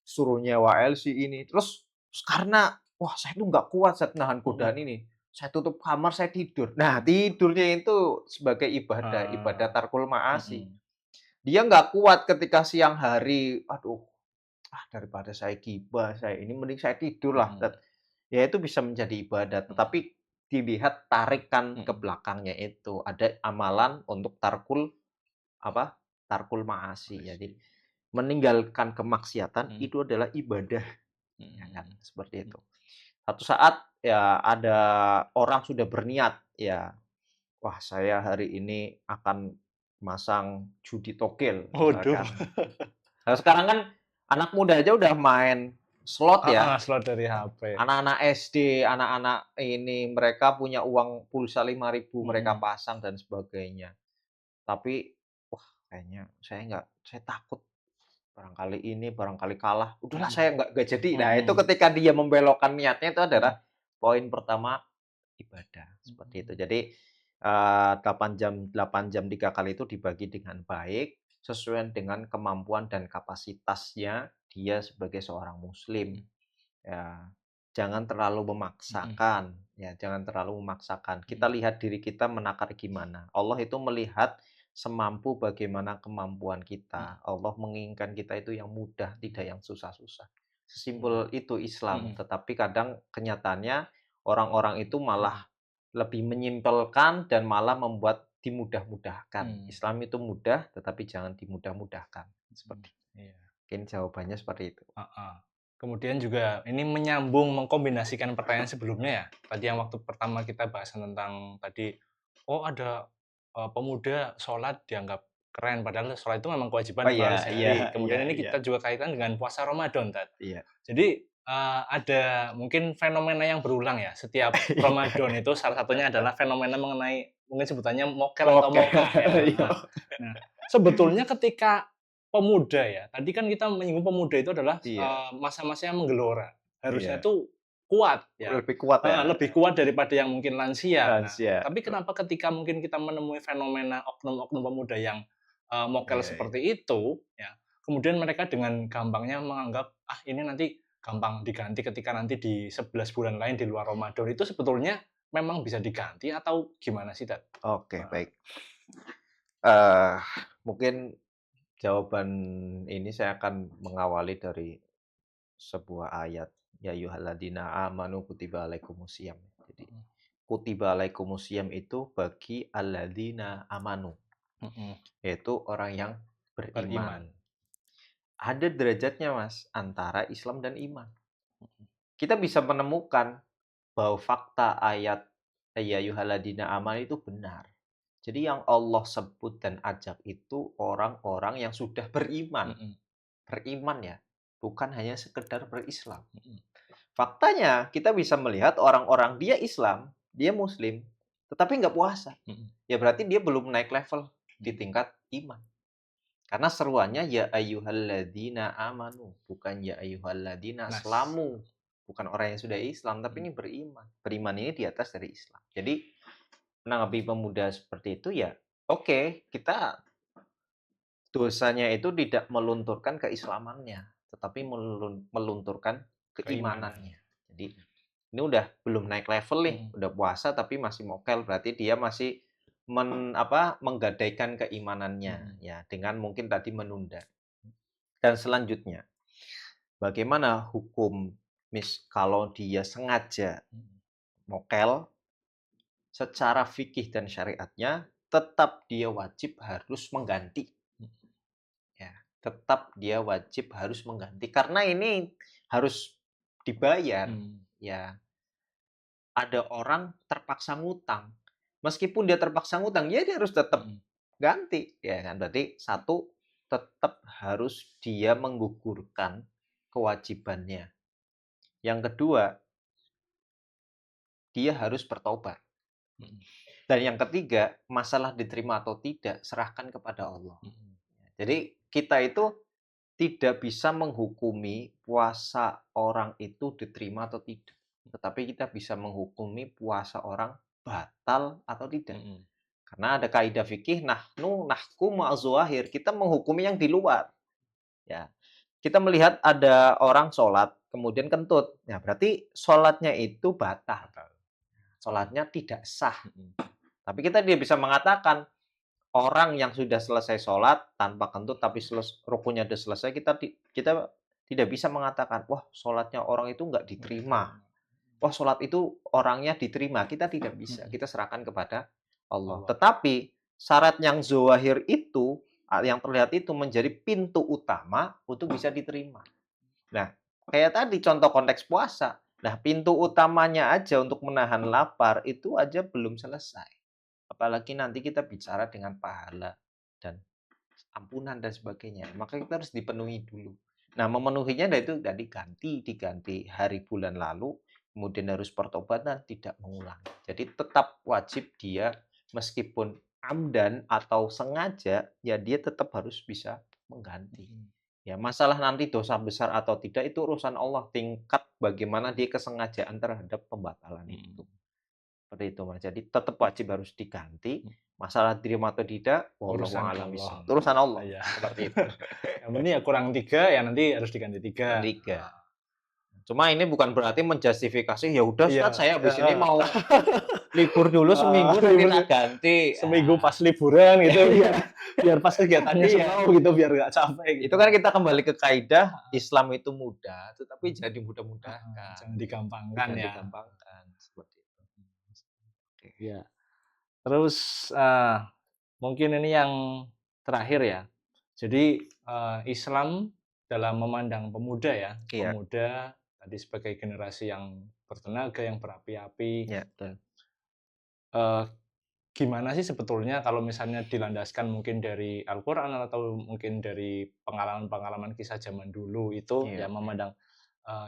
[SPEAKER 2] Suruh nyewa LC ini. Terus karena, wah saya tuh nggak kuat saat nahan godaan ini. Saya tutup kamar, saya tidur. Nah, tidurnya itu sebagai ibadah, ibadah tarkul ma'asi. Dia nggak kuat ketika siang hari, aduh, daripada saya gibah, saya ini mending saya tidur lah. Ya itu bisa menjadi ibadah, tetapi dilihat tarikan ke belakangnya itu. Ada amalan untuk tarkul ma'asi. Jadi meninggalkan kemaksiatan itu adalah ibadah. Ya kan? Seperti itu. Satu saat ya ada orang sudah berniat ya, wah saya hari ini akan masang judi togel
[SPEAKER 1] Waduh.
[SPEAKER 2] misalkan. Nah, sekarang kan anak muda aja udah main slot ya.
[SPEAKER 1] Slot dari HP.
[SPEAKER 2] Anak-anak SD, anak-anak ini mereka punya uang pulsa 5.000 mereka pasang dan sebagainya. Tapi wah kayaknya saya takut barangkali ini, barangkali kalah. Udahlah saya nggak jadi. Nah, itu ketika dia membelokkan niatnya itu adalah poin pertama ibadah seperti itu. Jadi 8 jam 3 kali itu dibagi dengan baik sesuai dengan kemampuan dan kapasitasnya dia sebagai seorang muslim. Ya, jangan terlalu memaksakan, ya, jangan terlalu memaksakan. Kita lihat diri kita menakar gimana. Allah itu melihat semampu bagaimana kemampuan kita. Allah menginginkan kita itu yang mudah, tidak yang susah-susah. Sesimpel itu Islam. Tetapi kadang kenyataannya orang-orang itu malah lebih menyimpelkan dan malah membuat dimudah-mudahkan. Islam itu mudah, tetapi jangan dimudah-mudahkan. Seperti mungkin jawabannya seperti itu.
[SPEAKER 1] Kemudian juga ini menyambung, mengkombinasikan pertanyaan sebelumnya ya. Tadi yang waktu pertama kita bahas tentang tadi, ada pemuda sholat dianggap keren, padahal sholat itu memang kewajiban 5 kali sehari. Kemudian ini kita juga kaitkan dengan puasa Ramadan, Tat. Jadi ada mungkin fenomena yang berulang ya. Setiap Ramadan itu salah satunya adalah fenomena mengenai mungkin sebutannya mokel atau mokah ya. Nah, sebetulnya ketika pemuda ya, tadi kan kita menyinggung pemuda itu adalah masa-masa yang menggelora. Harusnya itu kuat ya.
[SPEAKER 2] Lebih kuat ya.
[SPEAKER 1] Lebih kuat daripada yang mungkin lansia. Nah, tapi kenapa ketika mungkin kita menemui fenomena oknum-oknum pemuda yang mokel seperti itu ya, kemudian mereka dengan gampangnya menganggap ini nanti gampang diganti ketika nanti di 11 bulan lain di luar Ramadan, itu sebetulnya memang bisa diganti atau gimana sih, Tat?
[SPEAKER 2] Oke, baik. Mungkin jawaban ini saya akan mengawali dari sebuah ayat, ya ayyuhalladzina amanu kutiba alaikumusiyam. Jadi kutiba alaikumusiyam itu bagi alladzina amanu, yaitu orang yang beriman. Ada derajatnya, Mas, antara Islam dan iman. Kita bisa menemukan bahwa fakta ayat ya ayyuhalladzina amanu itu benar. Jadi yang Allah sebut dan ajak itu orang-orang yang sudah beriman. Beriman ya, bukan hanya sekedar berislam. Faktanya kita bisa melihat orang-orang dia Islam, dia Muslim, tetapi nggak puasa. Ya berarti dia belum naik level di tingkat iman. Karena seruannya ya ayyuhalladzina amanu, bukan ya ayyuhalladzina aslamu. Bukan orang yang sudah Islam, tapi ini beriman. Beriman ini di atas dari Islam. Jadi menanggapi pemuda seperti itu ya, oke, kita dosanya itu tidak melunturkan keislamannya, tetapi melunturkan keimanannya. Jadi ini udah belum naik level nih, udah puasa tapi masih mokel, berarti dia masih menggadaikan keimanannya ya dengan mungkin tadi menunda. Dan selanjutnya, bagaimana hukum kalau dia sengaja mokel? Secara fikih dan syariatnya tetap dia wajib harus mengganti. Ya, tetap dia wajib harus mengganti karena ini harus dibayar. Ya. Ada orang terpaksa ngutang. Meskipun dia terpaksa ngutang, ya dia harus tetap ganti, ya kan? Berarti satu, tetap harus dia menggugurkan kewajibannya. Yang kedua, dia harus bertobat. Dan yang ketiga, masalah diterima atau tidak, serahkan kepada Allah. Jadi kita itu tidak bisa menghukumi puasa orang itu diterima atau tidak. Tetapi kita bisa menghukumi puasa orang batal atau tidak. Karena ada kaidah fikih, nahnu nahkumu az-zawahir, kita menghukumi yang di luar. Ya. Kita melihat ada orang sholat, kemudian kentut. Ya, berarti sholatnya itu batal. Sholatnya tidak sah. Tapi kita dia bisa mengatakan, orang yang sudah selesai sholat tanpa kentut, tapi rukunnya sudah selesai, kita tidak bisa mengatakan, wah sholatnya orang itu nggak diterima. Wah sholat itu orangnya diterima. Kita tidak bisa. Kita serahkan kepada Allah. Tetapi syarat yang zahir itu, yang terlihat itu menjadi pintu utama untuk bisa diterima. Nah, kayak tadi contoh konteks puasa. Nah, pintu utamanya aja untuk menahan lapar itu aja belum selesai. Apalagi nanti kita bicara dengan pahala dan ampunan dan sebagainya. Maka kita harus dipenuhi dulu. Nah, memenuhinya itu diganti hari bulan lalu, kemudian harus pertobatan, tidak mengulang. Jadi tetap wajib dia meskipun amdan atau sengaja, ya dia tetap harus bisa mengganti. Ya, masalah nanti dosa besar atau tidak itu urusan Allah, tingkat bagaimana dia kesengajaan terhadap pembatalan itu. Seperti itu, Mas. Jadi tetap wajib harus diganti. Masalah diterima atau tidak, wallahu
[SPEAKER 1] Urusan
[SPEAKER 2] a'lam
[SPEAKER 1] Allah.
[SPEAKER 2] bishawab. Urusan Allah.
[SPEAKER 1] Iya.
[SPEAKER 2] Seperti itu.
[SPEAKER 1] Yang penting ya kurang 3 ya nanti harus diganti 3.
[SPEAKER 2] Tiga. Cuma ini bukan berarti menjustifikasi, ya udah
[SPEAKER 1] Iya,
[SPEAKER 2] Ustaz, saya habis ini
[SPEAKER 1] heeh.
[SPEAKER 2] mau libur dulu seminggu nanti tak ganti.
[SPEAKER 1] Seminggu pas liburan gitu biar pas kegiatannya
[SPEAKER 2] Iya.
[SPEAKER 1] slow gitu biar nggak capek gitu.
[SPEAKER 2] Itu kan kita kembali ke kaidah Islam itu mudah, tetapi jadi mudah-mudahkan.
[SPEAKER 1] Jangan digampangkan
[SPEAKER 2] Jangan
[SPEAKER 1] ya.
[SPEAKER 2] digampangkan seperti itu. Oke.
[SPEAKER 1] Iya. Terus mungkin ini yang terakhir ya. Jadi Islam dalam memandang pemuda ya,
[SPEAKER 2] Iya.
[SPEAKER 1] pemuda tadi sebagai generasi yang bertenaga, yang berapi-api.
[SPEAKER 2] Ya, betul.
[SPEAKER 1] Gimana sih sebetulnya kalau misalnya dilandaskan mungkin dari Al-Quran atau mungkin dari pengalaman-pengalaman kisah zaman dulu itu
[SPEAKER 2] Iya.
[SPEAKER 1] ya memandang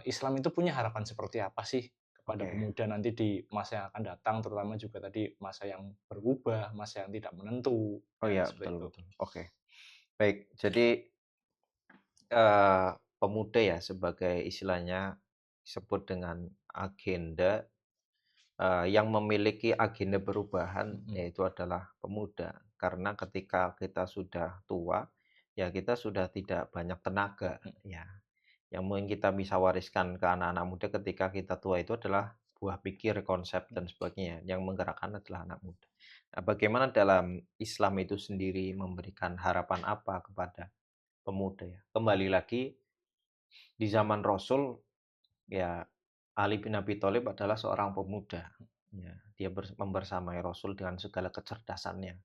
[SPEAKER 1] Islam itu punya harapan seperti apa sih kepada
[SPEAKER 2] Oke.
[SPEAKER 1] pemuda nanti di masa yang akan datang, terutama juga tadi masa yang berubah, masa yang tidak menentu,
[SPEAKER 2] Oh
[SPEAKER 1] ya
[SPEAKER 2] ya,
[SPEAKER 1] seperti itu.
[SPEAKER 2] betul. Oke. Baik, jadi pemuda ya sebagai istilahnya disebut dengan agenda yang memiliki agenda perubahan yaitu adalah pemuda. Karena ketika kita sudah tua, ya kita sudah tidak banyak tenaga ya. Yang mungkin kita bisa wariskan ke anak-anak muda ketika kita tua itu adalah buah pikir, konsep dan sebagainya. Yang menggerakkan adalah anak muda. Nah, bagaimana dalam Islam itu sendiri memberikan harapan apa kepada pemuda ya? Kembali lagi di zaman Rasul ya Ali bin Abi Thalib adalah seorang pemuda. Ya, dia membersamai Rasul dengan segala kecerdasannya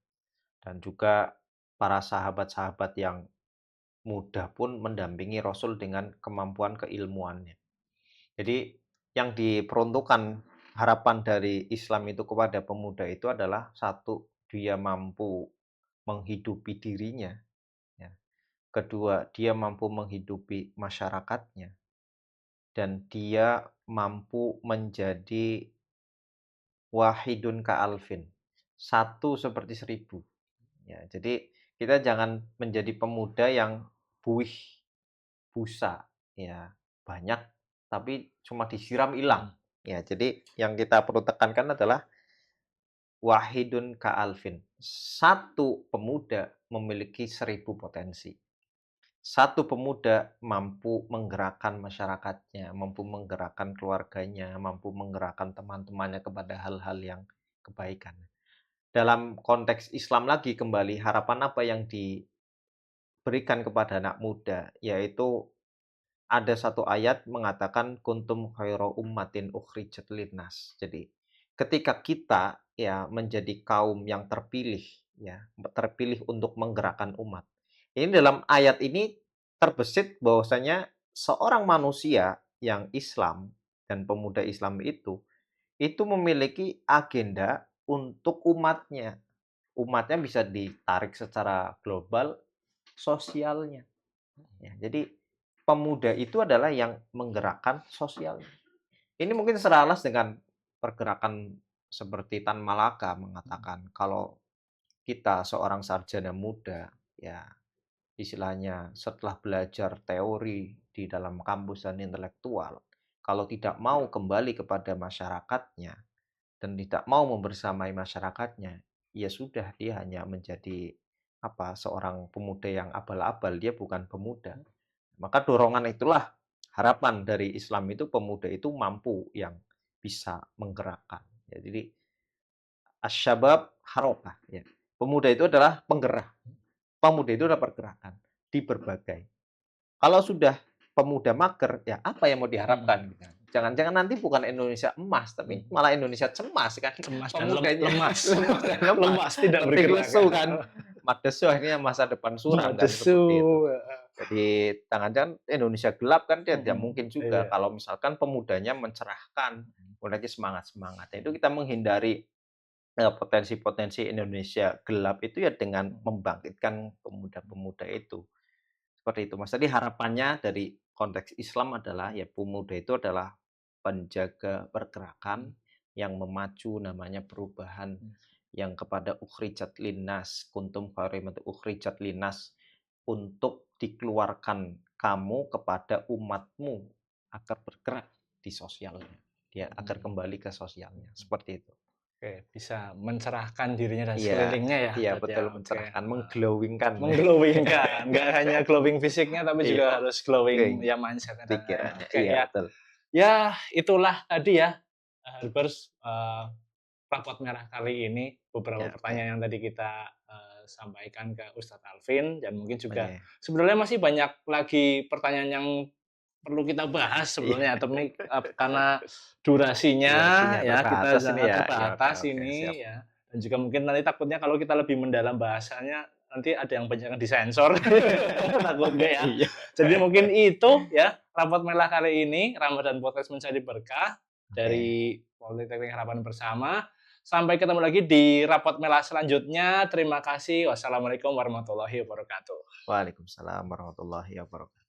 [SPEAKER 2] dan juga para sahabat-sahabat yang muda pun mendampingi Rasul dengan kemampuan keilmuannya. Jadi yang diperuntukkan harapan dari Islam itu kepada pemuda itu adalah satu, dia mampu menghidupi dirinya. Ya. Kedua, dia mampu menghidupi masyarakatnya. Dan dia mampu menjadi wahidun ka'alfin. Satu seperti 1000. Ya, jadi kita jangan menjadi pemuda yang buih, busa, ya banyak tapi cuma disiram hilang. Ya, jadi yang kita perlu tekankan adalah wahidun ka'alfin. Satu pemuda memiliki 1000 potensi. Satu pemuda mampu menggerakkan masyarakatnya, mampu menggerakkan keluarganya, mampu menggerakkan teman-temannya kepada hal-hal yang kebaikan. Dalam konteks Islam lagi kembali, harapan apa yang diberikan kepada anak muda, yaitu ada satu ayat mengatakan kuntum khaira ummatin ukhrijat linnas. Jadi ketika kita ya menjadi kaum yang terpilih ya, terpilih untuk menggerakkan umat. Ini dalam ayat ini terbesit bahwasanya seorang manusia yang Islam dan pemuda Islam itu memiliki agenda untuk umatnya. Umatnya bisa ditarik secara global, sosialnya. Ya, jadi pemuda itu adalah yang menggerakkan sosial. Ini mungkin seralas dengan pergerakan seperti Tan Malaka mengatakan kalau kita seorang sarjana muda, ya istilahnya setelah belajar teori di dalam kampus dan intelektual, kalau tidak mau kembali kepada masyarakatnya dan tidak mau membersamai masyarakatnya, ya sudah dia hanya menjadi seorang pemuda yang abal-abal, dia bukan pemuda. Maka dorongan itulah harapan dari Islam itu pemuda itu mampu yang bisa menggerakkan. Ya, jadi asyabab harokah. Ya. Pemuda itu adalah penggerak. Pemuda itu adalah pergerakan di berbagai. Kalau sudah pemuda mager, ya apa yang mau diharapkan? Jangan-jangan nanti bukan Indonesia emas, tapi malah Indonesia cemas kan?
[SPEAKER 1] Cemas dan
[SPEAKER 2] Pemudanya
[SPEAKER 1] lemas.
[SPEAKER 2] lemas,
[SPEAKER 1] tidak
[SPEAKER 2] letih
[SPEAKER 1] bergerak.
[SPEAKER 2] lesu kan? Madesu akhirnya masa depan suram kan seperti itu. Jadi jangan-jangan Indonesia gelap kan dia tidak mungkin juga kalau misalkan pemudanya mencerahkan, mulai semangat-semangat. Itu kita menghindari potensi-potensi Indonesia gelap itu ya dengan membangkitkan pemuda-pemuda itu. Seperti itu Mas. Tadi harapannya dari konteks Islam adalah ya pemuda itu adalah penjaga pergerakan yang memacu namanya perubahan yang kepada ukhrijat linnas kuntum khairat ukhrijat linnas untuk dikeluarkan kamu kepada umatmu agar bergerak di sosialnya, dia agar kembali ke sosialnya, seperti itu.
[SPEAKER 1] Oke, bisa mencerahkan dirinya dan
[SPEAKER 2] Iya,
[SPEAKER 1] sekelilingnya ya,
[SPEAKER 2] iya
[SPEAKER 1] berarti
[SPEAKER 2] betul,
[SPEAKER 1] ya. Oke.
[SPEAKER 2] mencerahkan, mengglowingkan.
[SPEAKER 1] Mengglowingkan, nggak hanya glowing fisiknya tapi
[SPEAKER 2] Iya,
[SPEAKER 1] juga harus glowing
[SPEAKER 2] oke,
[SPEAKER 1] ya mindset-nya dan
[SPEAKER 2] pikirannya,
[SPEAKER 1] oke
[SPEAKER 2] iya
[SPEAKER 1] ya.
[SPEAKER 2] betul.
[SPEAKER 1] Ya, itulah tadi ya, Harbers, rapot merah kali ini, beberapa
[SPEAKER 2] Ya, oke,
[SPEAKER 1] pertanyaan yang tadi kita, sampaikan ke Ustadz Alvin dan mungkin juga
[SPEAKER 2] oke.
[SPEAKER 1] sebenarnya masih banyak lagi pertanyaan yang perlu kita bahas
[SPEAKER 2] Iya,
[SPEAKER 1] sebenarnya, tapi, karena durasinya
[SPEAKER 2] durasinya
[SPEAKER 1] ya kita
[SPEAKER 2] terbatas ini
[SPEAKER 1] sangat
[SPEAKER 2] ya. Iya, oke,
[SPEAKER 1] terbatas
[SPEAKER 2] oke, siap.
[SPEAKER 1] ini ya, dan juga mungkin nanti takutnya kalau kita lebih mendalam bahasanya, nanti ada yang banyak yang disensor takutnya ya.
[SPEAKER 2] Iya,
[SPEAKER 1] Jadi mungkin itu ya, rapot merah kali ini, Ramadan Podcast Mencari Berkah
[SPEAKER 2] oke.
[SPEAKER 1] dari Politeknik Harapan Bersama. Sampai ketemu lagi di rapot merah selanjutnya. Terima kasih. Wassalamualaikum warahmatullahi wabarakatuh.
[SPEAKER 2] Waalaikumsalam warahmatullahi wabarakatuh.